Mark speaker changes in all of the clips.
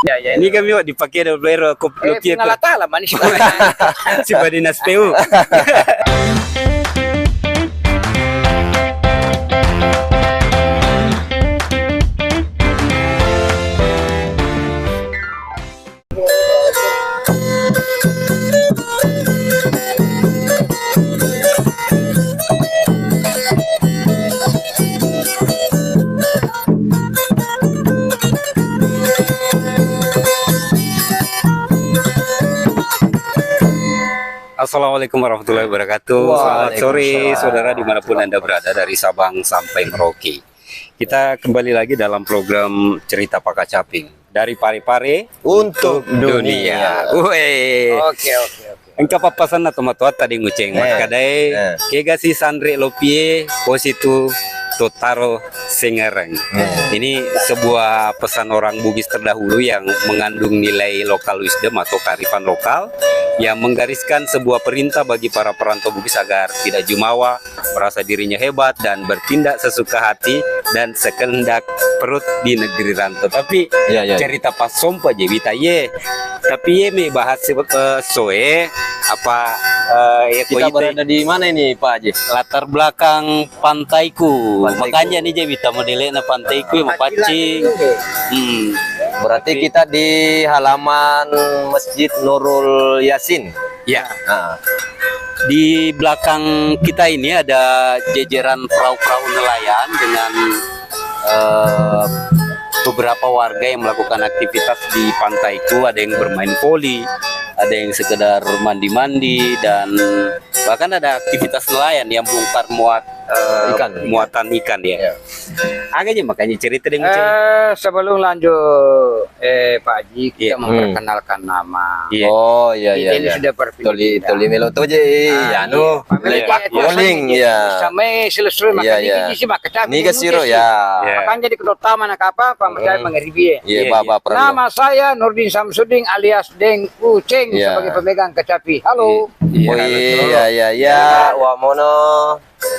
Speaker 1: Ya, ya.
Speaker 2: Ini kami wak dipakai ada bero kopi
Speaker 1: Pengalatala manis
Speaker 2: si Badinas PU. Assalamualaikum warahmatullahi wabarakatuh. Selamat sore saudara dimanapun Anda berada dari Sabang sampai Merauke. Kita kembali lagi dalam program Cerita Pakacaping dari Parepare untuk dunia.
Speaker 1: Oke.
Speaker 2: Engkau papasan atau matuat tadi nguceng makadai kega si Sandre Lopie positu Totaro Sengereng. Ini sebuah pesan orang Bugis terdahulu yang mengandung nilai lokal wisdom atau kearifan lokal yang menggariskan sebuah perintah bagi para perantau Bugis agar tidak jumawa, merasa dirinya hebat dan bertindak sesuka hati dan sekehendak perut di negeri rantau. Tapi cerita pas sompa je bita ye. Tapi ye me bahas soe apa
Speaker 3: kita berada di mana ini Pak Haji?
Speaker 2: Latar belakang pantaiku. Makanya nih je bita modelnya pantaiku mau pacing.
Speaker 3: Berarti kita di halaman Masjid Nurul Yasin.
Speaker 2: Ya. Di belakang kita ini ada jejeran perahu-perahu nelayan dengan beberapa warga yang melakukan aktivitas di pantaiku. Ada yang bermain voli, ada yang sekedar mandi-mandi, dan bahkan ada aktivitas nelayan yang bongkar muatan ikan ya. Agaknya makanya cerita dengan
Speaker 1: sebelum lanjut Pak Haji kita memperkenalkan nama. Ini sudah berpindah.
Speaker 3: Toli melo toje anu Pak Yoling ya.
Speaker 1: Sampai selesai makanya ini sih makanya.
Speaker 3: Ni kasiro ya.
Speaker 1: Makanya di kedotama nak apa saya mengeribi.
Speaker 3: Iya Bapak pernah.
Speaker 1: Nama saya Nurdin Samsudin alias Deng Kucing sebagai pemegang kecapi. Halo.
Speaker 3: Iya. Wa mono.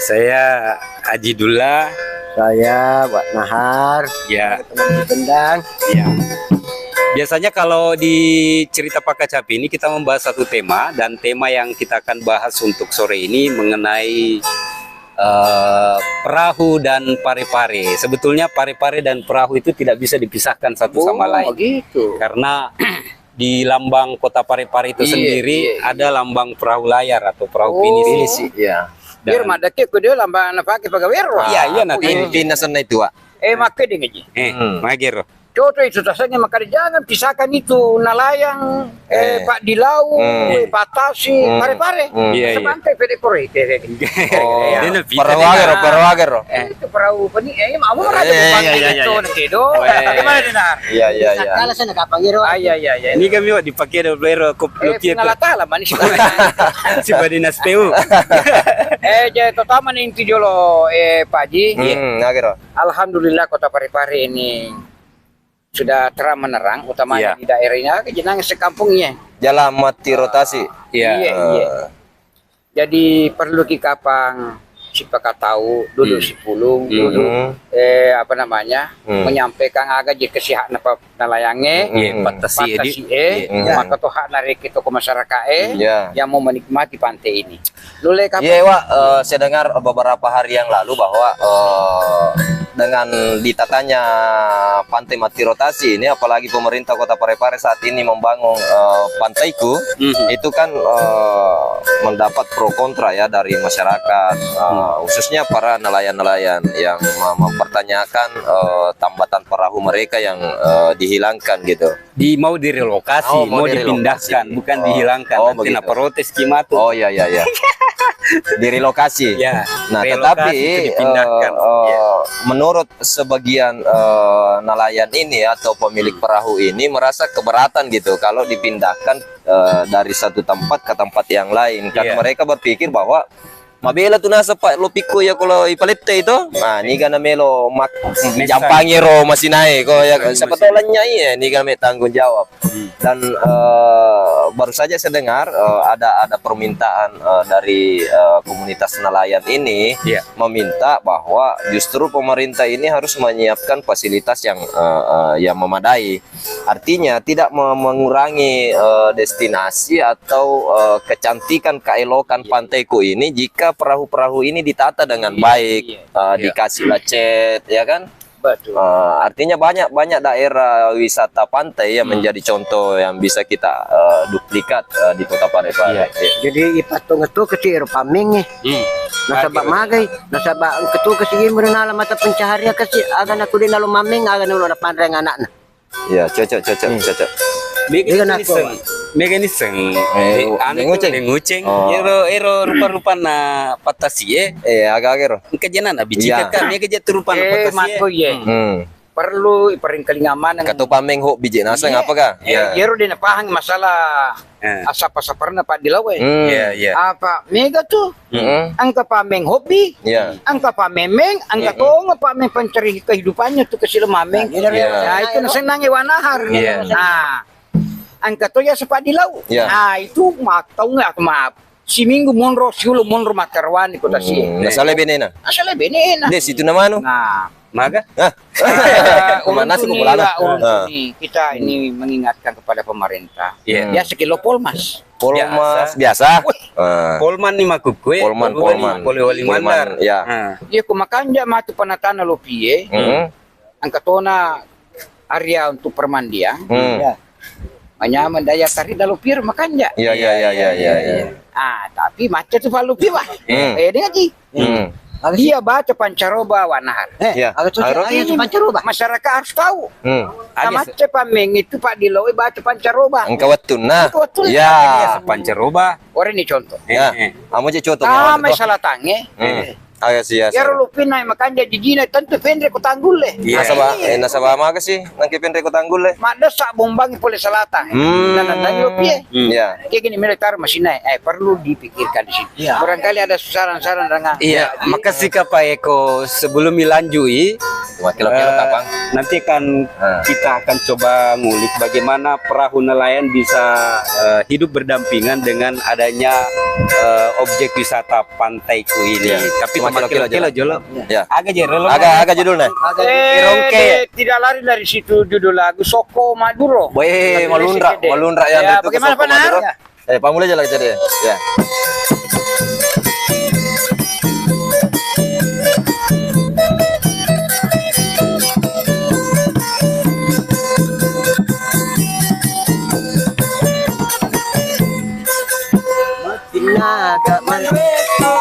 Speaker 2: Saya Haji Dullah.
Speaker 4: Saya Pak Nahar.
Speaker 2: Ya.
Speaker 4: Tendang.
Speaker 2: Ya. Biasanya kalau di Cerita Pakacapi ini kita membahas satu tema, dan tema yang kita akan bahas untuk sore ini mengenai perahu dan Parepare. Sebetulnya Parepare dan perahu itu tidak bisa dipisahkan satu sama lain.
Speaker 1: Gitu.
Speaker 2: Karena di lambang kota Parepare itu sendiri ada lambang perahu layar atau perahu pinisi.
Speaker 3: Iya.
Speaker 1: Biar madake ko dia lambang na pakai pagawero.
Speaker 2: Iya nanti.
Speaker 3: Pinasan na itu, Pak.
Speaker 1: Makai dengan ji.
Speaker 2: Magero.
Speaker 1: Contoh itu tasanya makanya jangan pisahkan itu nelayan Pak di laut, Patasi, Parepare. Sebantai pede pore.
Speaker 3: Perahu agero.
Speaker 1: Itu perahu pani mau ada bukan itu kedo. Gimana Dinar?
Speaker 3: Iya.
Speaker 4: Kala sana kapangiro.
Speaker 1: Iya.
Speaker 2: Ini kami dipakai ada bero kopi
Speaker 1: Pengalatala manis.
Speaker 2: si Badinas PU.
Speaker 1: Jadi terutama nih inti jolo Pak Haji.
Speaker 3: Agero.
Speaker 1: Alhamdulillah kota Parepare ini sudah terang menerang, utamanya di daerahnya, jenang sekampungnya.
Speaker 3: Jalan mati rotasi.
Speaker 1: Iya. Jadi perlu kikapang si tahu dulu si pulung dulu menyampaikan agak je kesihak nalayange patasi maka toh hak narik itu ke masyarakat yang mau menikmati pantai ini. Lule kapan?
Speaker 3: Iya, Wak, saya dengar beberapa hari yang lalu bahwa dengan ditatanya pantai mati rotasi ini, apalagi pemerintah Kota Parepare saat ini membangun pantaiku, itu kan mendapat pro kontra ya dari masyarakat, khususnya para nelayan-nelayan yang mempertanyakan tambatan perahu mereka yang dihilangkan gitu.
Speaker 2: Mau direlokasi, mau dipindahkan, bukan dihilangkan. Nanti protes kimatu.
Speaker 3: Iya. Direlokasi.
Speaker 2: Ya.
Speaker 3: Nah, tetapi menurut sebagian nelayan ini atau pemilik perahu ini merasa keberatan gitu kalau dipindahkan dari satu tempat ke tempat yang lain. Karena mereka berpikir bahwa mabela tu nasa pa lo piko ya kalau ipalite itu. Nah, ni kana melo mak jampangiro masih naik ko ya sebetulnya ni kami tanggung jawab. Dan baru saja saya dengar ada permintaan dari komunitas nelayan ini meminta bahwa justru pemerintah ini harus menyiapkan fasilitas yang memadai. Artinya tidak mengurangi destinasi atau kecantikan keelokan pantaiku ini jika perahu-perahu ini ditata dengan baik, dikasih cat, ya kan?
Speaker 1: Betul.
Speaker 3: Artinya banyak daerah wisata pantai yang menjadi contoh yang bisa kita duplikat di Kota Parepare.
Speaker 4: Jadi ipatong itu kecil paming nasabak magai nasabak ketu kasi merenala mata pencaharian kasi agan aku di nalo maming agan ulo na pandreng anak na.
Speaker 3: Ya, cocok.
Speaker 2: Meganiseng,
Speaker 3: nguceng.
Speaker 2: nguceng, ero rupa-rupa na patasie,
Speaker 3: agak-agak.
Speaker 2: kajian na bijika kan, mega rupa na patasie.
Speaker 1: Mako perlu iparing kalingaman
Speaker 3: Katu pameng ho biji nasa ngapa ka?
Speaker 1: Yero din napahang masalah asap-asapar na pa dilaw apa mega tuh ang kapameng hobi ang kapamemeng ang katong kapameng pancari kehidupannya tuh ke sila mameng itu na senang iwanahar ang katoya sa padilaw itu mataw nga maaf si Minggu monro si Ulo monro makarwan ko tasi
Speaker 3: nasale benena des itu namanya
Speaker 2: Maga?
Speaker 3: Kemana sih
Speaker 1: kita ini mengingatkan kepada pemerintah. Ya sekilo polmas.
Speaker 3: Polmas biasa.
Speaker 2: Polman ni makukue.
Speaker 3: Polman.
Speaker 2: Wali mandar.
Speaker 3: Ya.
Speaker 1: Dia kumakanja matu panatana lopie. Ang katona area untuk permandian. Manyaman daya tari dalupir makanja.
Speaker 3: Iya.
Speaker 1: Tapi macet tu palupi wah. Dengan ji. Dia baca pancaroba wanahar.
Speaker 4: Pancaroba.
Speaker 1: Masyarakat harus tahu. Macam pameng itu Pak Diloy baca pancaroba.
Speaker 3: Engkau watun nah.
Speaker 2: Ya, pancaroba.
Speaker 1: Orang ini contoh.
Speaker 3: Ya. Amo je contoh.
Speaker 1: Masalah tange.
Speaker 3: Siya.
Speaker 1: Ya lupin na makanja jijina tentu pendre ko tanggul le.
Speaker 3: Nasaba maga sih nangke pendre ko tanggul le.
Speaker 1: Mada sa bombang pole salata. Nandan lupie.
Speaker 3: Ya.
Speaker 1: Kayak gini militer mesinnya perlu dipikirkan di sini. Barangkali ada saran-saran dengan.
Speaker 2: Iya, makasih Kak Pak Eko. Sebelum dilanjui,
Speaker 3: kapang.
Speaker 2: nanti kan kita akan coba ngulik bagaimana perahu nelayan bisa hidup berdampingan dengan adanya objek wisata pantaiku ini. Tapi kilo jolo.
Speaker 3: Ya.
Speaker 2: Agak
Speaker 3: judulnya.
Speaker 1: Tidak lari dari situ judul lagu Soko Maduro.
Speaker 3: Weh, Malundra yang itu.
Speaker 1: Bagaimana Pak Nar?
Speaker 3: Pamulai aja lagi tadi. Ya.
Speaker 4: Naga malweto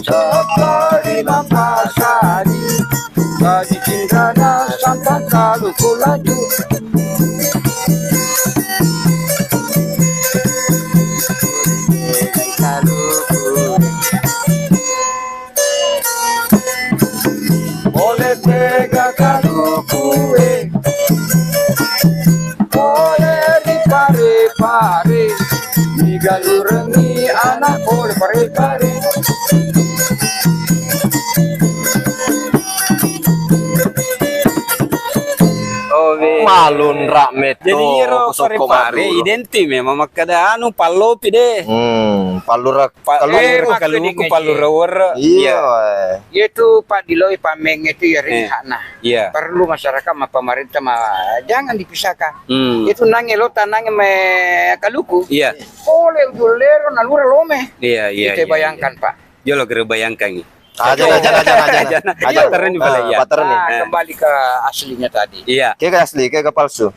Speaker 4: Sakari lampasari Tadi cindana sampai kaluku laju Boleh tega kaluku boleh dipare-pare Galurengi anak boleh pare-pare
Speaker 3: Malundra meto.
Speaker 2: Jadi ro pare-pare identik memang makada anu palopi deh.
Speaker 3: Palura
Speaker 2: kaluku palura.
Speaker 3: Iya.
Speaker 1: Itu Pak Diloy pameng itu ya rihana.
Speaker 2: Iya.
Speaker 1: Perlu masyarakat sama pemerintah jangan dipisahkan. Itu nange lo tanange me kaluku.
Speaker 2: Iya.
Speaker 1: Oleh ulero nalura lome.
Speaker 2: Iya.
Speaker 1: Kita bayangkan Pak.
Speaker 2: Jolo kira bayangkan ini.
Speaker 3: Aja.
Speaker 2: Pattern ini boleh ya.
Speaker 1: Kembali ke aslinya tadi.
Speaker 2: Iya.
Speaker 3: Kayak asli, kayak palsu.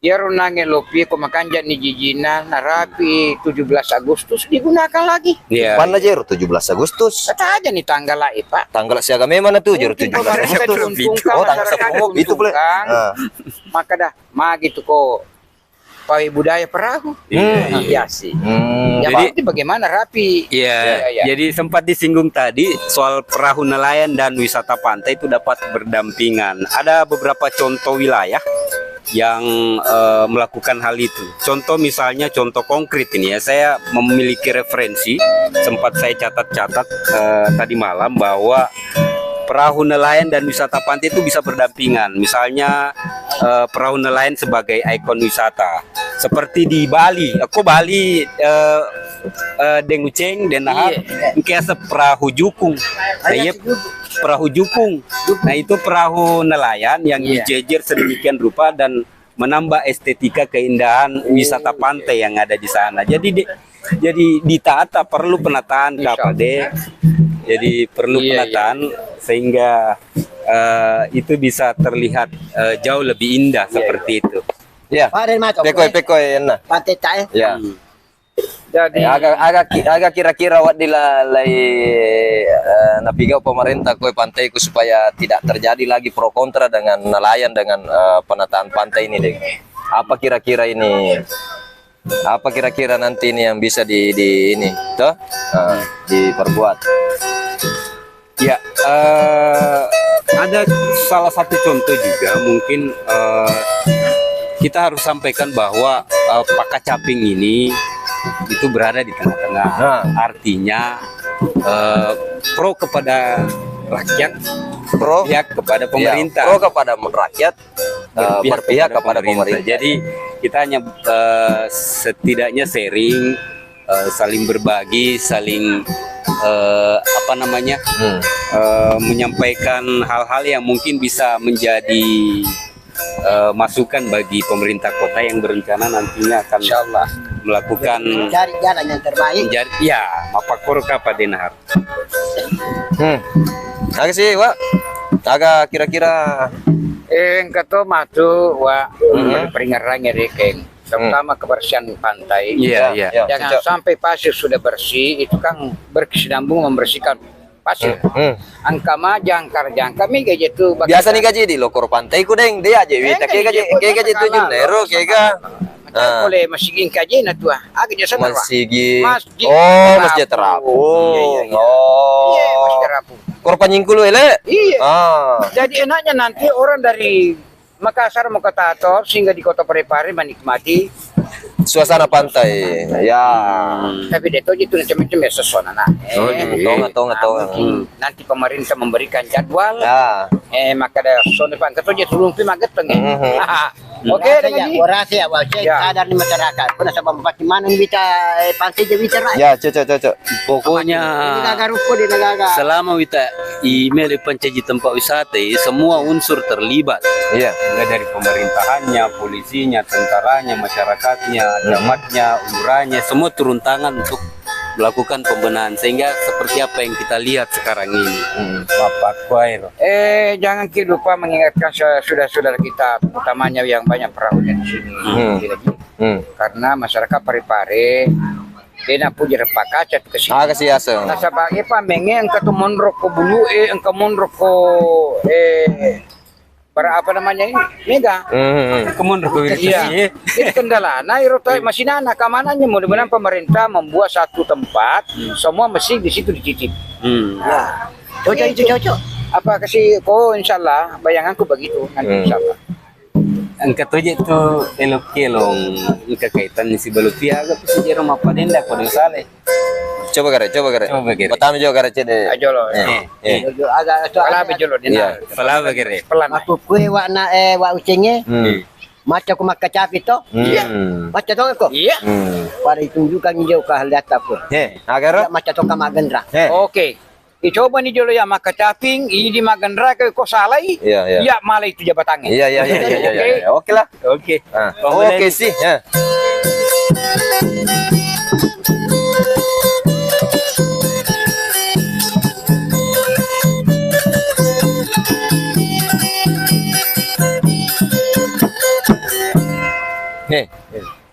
Speaker 1: Ya runange lopi ko makanja ni jijina narapi 17 Agustus digunakan lagi.
Speaker 2: Iya.
Speaker 3: Mana Jer 17 Agustus?
Speaker 1: Kata aja nih tanggal lah Pak.
Speaker 3: Tanggal siaga mana tuh Jer 17 Agustus? Itu boleh.
Speaker 1: Maka dah gitu kok. Pawi budaya perahu. Iya sih. Jadi bagaimana rapi?
Speaker 2: Iya. Jadi sempat disinggung tadi soal perahu nelayan dan wisata pantai itu dapat berdampingan. Ada beberapa contoh wilayah yang melakukan hal itu. Contoh misalnya contoh konkret ini ya. Saya memiliki referensi, sempat saya catat-catat tadi malam bahwa perahu nelayan dan wisata pantai itu bisa berdampingan. Misalnya perahu nelayan sebagai ikon wisata. Seperti di Bali, aku Bali Denguceng dan Nahar, kayak perahu jukung. Perahu jukung. Nah, itu perahu nelayan yang dijejer sedemikian rupa dan menambah estetika keindahan wisata pantai yang ada di sana. Jadi ditata, perlu penataan KPD. Jadi perlu penataan sehingga itu bisa terlihat jauh lebih indah seperti itu.
Speaker 3: Ya. Pekoi enak.
Speaker 4: Pantai tak
Speaker 3: Ya.
Speaker 1: Jadi
Speaker 3: agak kira-kira wak dilalai napigau pemerintah koi pantai ku supaya tidak terjadi lagi pro kontra dengan nelayan dengan penataan pantai ini deh. Apa kira-kira ini? Apa kira-kira nanti ini yang bisa di ini toh diperbuat?
Speaker 2: Ya, ada salah satu contoh juga mungkin kita harus sampaikan bahwa Pakacaping ini itu berada di tengah-tengah. Artinya pro kepada rakyat, pro kepada pemerintah.
Speaker 3: Pro kepada rakyat, berpihak kepada pemerintah.
Speaker 2: Jadi kita hanya setidaknya sharing, saling berbagi, saling menyampaikan hal-hal yang mungkin bisa menjadi masukan bagi pemerintah kota yang berencana nantinya akan melakukan
Speaker 4: cari jalan yang terbaik.
Speaker 2: Ya, mapakor pada Nahar.
Speaker 3: Agak sih, Wak. Agak kira-kira
Speaker 1: kata matu wa peringatannya rekeng. Terutama kebersihan pantai.
Speaker 2: Iya.
Speaker 1: Jangan sampai pasir sudah bersih itu kan berkesinambung membersihkan pasir. Angka mah jangkar kami gaji itu
Speaker 3: biasa nih gaji di lokor pantai ku deng dia aja wita kayak gaji 7 euro kayak
Speaker 1: boleh masih kaji na tua agak jasa
Speaker 3: masih
Speaker 1: masjid
Speaker 3: masjid terapung
Speaker 1: masjid terapung
Speaker 3: korban nyingkulu ele
Speaker 1: jadi enaknya nanti orang dari Makassar mau ke Tator sehingga di Kota Parepare menikmati
Speaker 3: suasana pantai ya.
Speaker 1: Tapi itu macam-macam ya sesuatu nanti pemerintah memberikan jadwal maka ada soalnya pak ketua turun pi maget pengen oke dengan ini
Speaker 4: orasi ya sadar di masyarakat pernah sama bagaimana bisa pantai jadi bicara
Speaker 3: ya cocok
Speaker 2: pokoknya selama kita email pancaji tempat wisata semua unsur terlibat mulai dari pemerintahannya, polisinya, tentaranya, masyarakatnya, camatnya, lurahnya, semua turun tangan untuk melakukan pembenahan sehingga seperti apa yang kita lihat sekarang ini. Bapak Kuair.
Speaker 1: Jangan lupa mengingatkan saudara-saudara kita, utamanya yang banyak perahunya di sini. Karena masyarakat Parepare dia punya repakacat ke sini.
Speaker 3: Kasih asa.
Speaker 1: Nah, sebagai pamenge engkau tu monrok ko bulu engkau monrok ko apa namanya ini mega iya itu kendala nah irota masih nana keamanannya mudah-mudahan pemerintah membuat satu tempat semua mesti di situ dititip cocok apa kasih insyaallah bayanganku begitu nanti insyaallah
Speaker 2: angka toje itu elok kelong angka kaitan si balupia agak sejero mapadenda ko sale
Speaker 3: coba gare pertama juga gare cede
Speaker 1: ajolo agak pala bejolo dina
Speaker 2: pala bagere
Speaker 1: pelan
Speaker 4: aku kue warna wa ucenge maca ko makacapi to maca to ko para itunjukkan jauh ke lihat aku
Speaker 3: agar
Speaker 4: maca to ka magendra
Speaker 1: oke coba nih jolo ya makacaping ini di magendra ke ko salai ya malah itu jabatannya
Speaker 3: iya oke lah oke sih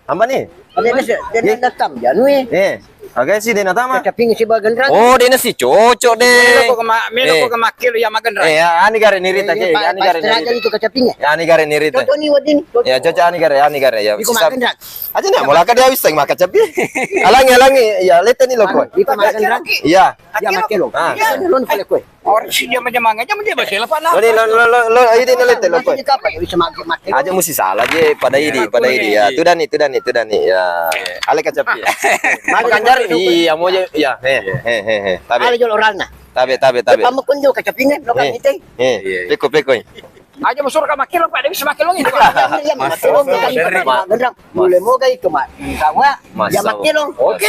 Speaker 3: apa nih?
Speaker 4: Dia datang ya nui.
Speaker 3: Agak sih dia natama.
Speaker 4: Kacaping si bagendra.
Speaker 3: Oh, dia nasi cocok deh.
Speaker 1: Melo ko makil ya magendra.
Speaker 3: Ani gare nirita ke, ani gare nirita.
Speaker 4: Itu kacaping.
Speaker 3: Ani gare nirita.
Speaker 4: Cocok ni wadin.
Speaker 3: Ya cocok ani gare ya.
Speaker 4: Iku magendra.
Speaker 3: Aja nih, mulai dia habis teng makan capi. Alangi ya lete ni lo ko.
Speaker 4: Iku magendra.
Speaker 3: Iya.
Speaker 4: Ya makelo. Lon pale ko.
Speaker 1: Orang si dia macam-macam dia masih lepas lah.
Speaker 3: Lo ini lete lo ko.
Speaker 4: Bisa makelo.
Speaker 3: Aja mesti salah je pada ini ya. Tuh dani ya. Ale kacapi. Makan jari iya mau ya tabe
Speaker 4: ale jol oralna
Speaker 3: tabe
Speaker 4: pamu kunjo kacapingan lo kan ite
Speaker 3: peko
Speaker 1: Aja masuk ke makilong Pak, bisa makilong ini.
Speaker 4: Boleh mau gay ke mak. Kamu ya makilong.
Speaker 1: Oke,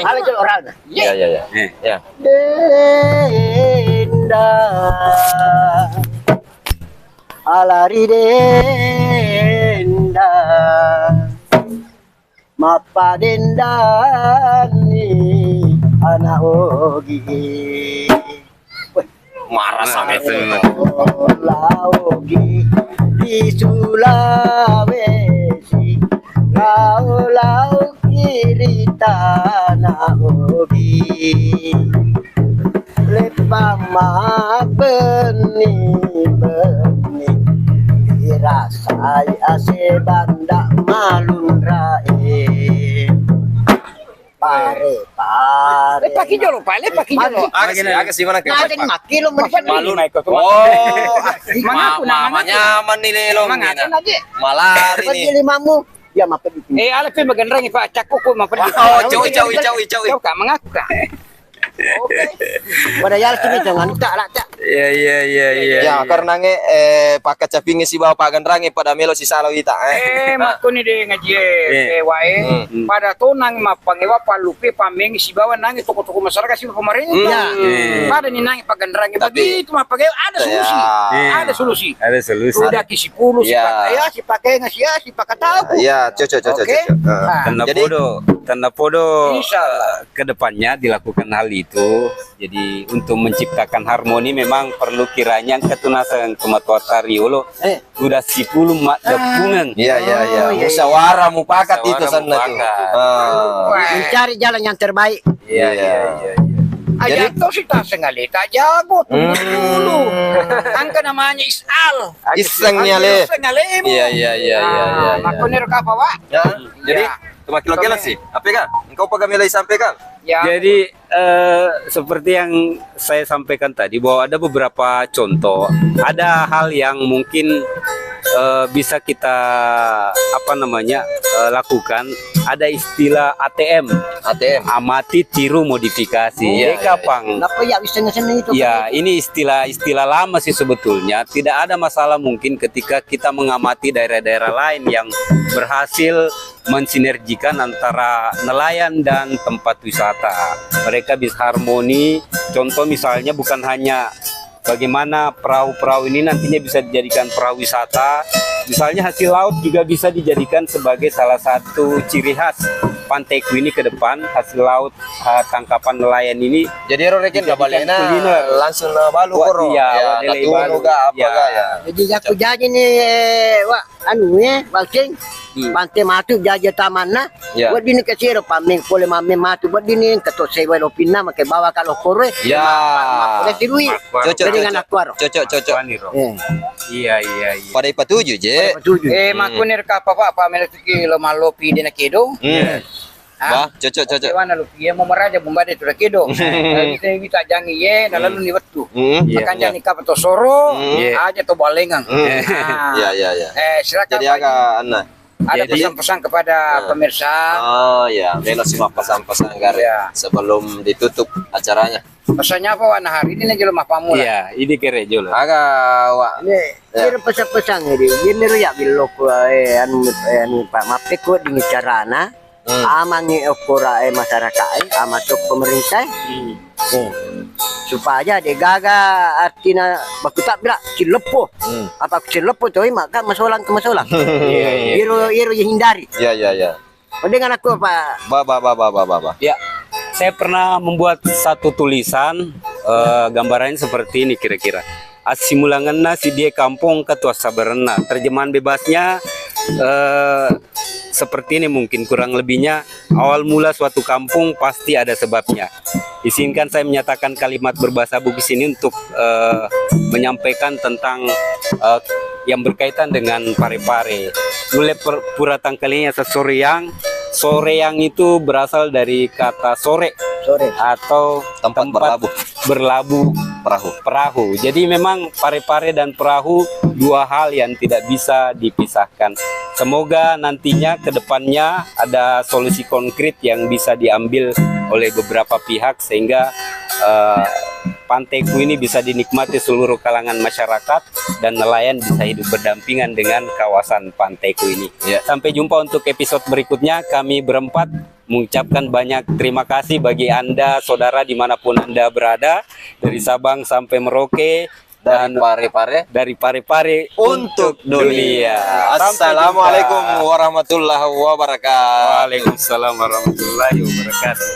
Speaker 4: Halo jual orang.
Speaker 3: Ya. Ya.
Speaker 4: Denda alari denda mapa denda ni anak ogi
Speaker 3: Marah sama itu.
Speaker 4: Ogi di Sulawesi lau kiri tanah ogi lepama beni dirasai ase banda malun rae pare
Speaker 1: Paki jolo Pak, paki jolo.
Speaker 3: Agak sih mana
Speaker 4: ada
Speaker 3: Pak?
Speaker 4: makilo
Speaker 3: Malun. Mama nyaman nih lelong. Malari nih.
Speaker 4: limamu ya mapa di
Speaker 1: Ala pe magandang Pak, cakuku mapa.
Speaker 3: Oh, cawi.
Speaker 1: Kau Kak mengaku Kak.
Speaker 4: pada yal kini jangan tak lah tak
Speaker 3: Iya. Ya, karena pakai capingi si bawa Pak Gandrange pada melo si Salo ita.
Speaker 1: Mako ni de ngaji wae pada tonang mapangewa palupe pameng si bawa nangi toko-toko masyarakat si pemerintah. Pada ni nangi pagandrangi begitu mapage ada solusi. Ada solusi.
Speaker 2: Ada solusi.
Speaker 1: Sudah di 10 si pakai si pakai ngasia si pakai tahu.
Speaker 3: Iya, cocok.
Speaker 2: Tanda podo
Speaker 1: Insyaallah.
Speaker 2: kedepannya dilakukan hal itu. Jadi untuk menciptakan harmoni memang perlu kiranya ketunasan kematuatari ulo udah 10 mak depungan.
Speaker 3: Iya. Musyawarah mupakat itu sana tuh.
Speaker 4: mencari jalan yang terbaik
Speaker 3: Iya.
Speaker 1: Aja tuh sih tak sengali tak jago tunggu dulu. Angka namanya Isal.
Speaker 3: Isengnya le. Iya.
Speaker 1: Mako ni reka apa Pak?
Speaker 3: Ya, jadi
Speaker 1: Ya.
Speaker 3: cuma kilo-kilo sih. Apa kan? Engkau pagamilai sampaikan.
Speaker 1: Ya.
Speaker 2: Jadi seperti yang saya sampaikan tadi bahwa ada beberapa contoh, ada hal yang mungkin bisa kita lakukan. Ada istilah ATM, amati tiru modifikasi.
Speaker 3: Iya,
Speaker 2: Kapang.
Speaker 4: apa ya bisa seni itu
Speaker 2: Ya, ini istilah lama sih sebetulnya. Tidak ada masalah mungkin ketika kita mengamati daerah-daerah lain yang berhasil mensinergikan antara nelayan dan tempat wisata. Mereka bisa harmoni. Contoh misalnya bukan hanya bagaimana perahu-perahu ini nantinya bisa dijadikan perahu wisata. Misalnya hasil laut juga bisa dijadikan sebagai salah satu ciri khas Pantai Kuini ke depan. Hasil laut tangkapan nelayan ini
Speaker 3: Jadi rekin enggak balena
Speaker 2: kuliner.
Speaker 3: langsung na balu koro.
Speaker 2: Iya, wadele balu. Ya.
Speaker 4: jadi aku jadi nih wak anu balcing pantai matu jaja taman na
Speaker 3: Ya.
Speaker 4: buat dini kesiro pameng pole mame matu buat dini ketok sewa lopina make bawa kalau kore
Speaker 3: Ya.
Speaker 4: udah dirui
Speaker 3: Cocok.
Speaker 4: jadi dengan akuar
Speaker 3: Cocok.
Speaker 2: Iya.
Speaker 3: Pada ipatuju je.
Speaker 1: Mako ni reka apa Pak? Pamela tiki lo malopi di nakedo.
Speaker 3: Bah, cocok.
Speaker 1: Wana lupi mo maraja bumbade tu nakedo. Bisa jangi ye lalu ni wetu. Makan jani ka to soro aja to balengang.
Speaker 3: Iya.
Speaker 1: Silakan
Speaker 3: Jadi
Speaker 1: Pak.
Speaker 3: agak aneh.
Speaker 1: Ada pesan-pesan kepada pemirsa.
Speaker 3: Oh ya, melo simak pesan-pesan gar
Speaker 1: Ya.
Speaker 3: sebelum ditutup acaranya.
Speaker 1: Pesannya apa Wana hari ini lagi lemah pamula.
Speaker 2: Iya, ini kerejo lah.
Speaker 3: Agak wak.
Speaker 4: kira pesan-pesan ini ini ya bilo ko anu pak mape ko dini carana amangi okora masyarakat masuk pemerintah supaya de gaga artinya baku tak bila cilepo apa cilepo tuh maka masalah ke masalah iro hindari
Speaker 3: Ya.
Speaker 4: dengan aku pak
Speaker 3: Ba.
Speaker 2: Ya, saya pernah membuat satu tulisan gambarannya seperti ini kira-kira. Asimulangan nasi dia kampung ketua sabarena. Terjemahan bebasnya seperti ini mungkin kurang lebihnya. Awal mula suatu kampung pasti ada sebabnya. Izinkan saya menyatakan kalimat berbahasa Bugis ini untuk menyampaikan tentang yang berkaitan dengan pare-pare. Mulai pura tangkalinya soreang itu berasal dari kata sore atau
Speaker 3: Tempat
Speaker 2: berlabuh perahu. Jadi memang pare-pare dan perahu dua hal yang tidak bisa dipisahkan. Semoga nantinya ke depannya ada solusi konkret yang bisa diambil oleh beberapa pihak sehingga Pantaiku ini bisa dinikmati seluruh kalangan masyarakat dan nelayan bisa hidup berdampingan dengan kawasan pantaiku ini. Sampai jumpa untuk episode berikutnya. Kami berempat mengucapkan banyak terima kasih bagi Anda saudara dimanapun Anda berada, dari Sabang sampai Merauke, dan dari Parepare untuk dunia.
Speaker 3: Assalamualaikum warahmatullahi wabarakatuh.
Speaker 2: Waalaikumsalam warahmatullahi wabarakatuh.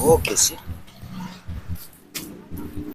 Speaker 3: Oke sih.